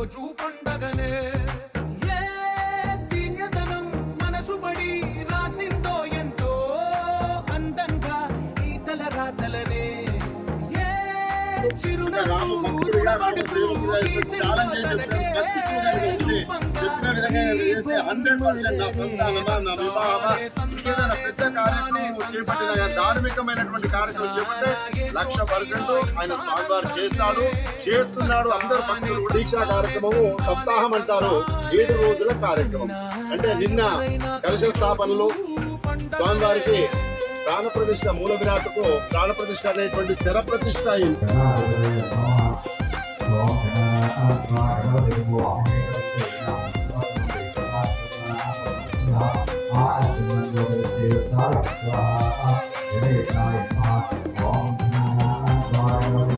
రోజు పండగనే ఏ తీయదనం మనసు పడి రాసిందో ఎంతో అందంగా ఈ తల రాతలనే ఏ చిరునవ్వు ఉడబడుతూ గీసిందో తనకే చెప్పిన విధంగా చేస్తే 100% నా సంతానమా నా వివాహమా ఏదైనా పెద్ద కార్యక్రమం చేపట్టిన ధార్మికమైనటువంటి కార్యక్రమం చేపట్టే 100% ఆయన స్వామివారు చేస్తున్నాడు. అందరు భక్తులు దీక్షా కార్యక్రమము సప్తాహం అంటారు. 7 రోజుల కార్యక్రమం. అంటే నిన్న కలశ స్థాపనలు, స్వామివారికి ప్రాణ ప్రతిష్ఠ, మూల విరాట్కు ప్రాణ ప్రతిష్ఠ అనేటువంటి శర ప్రతిష్ఠ అయింది. Om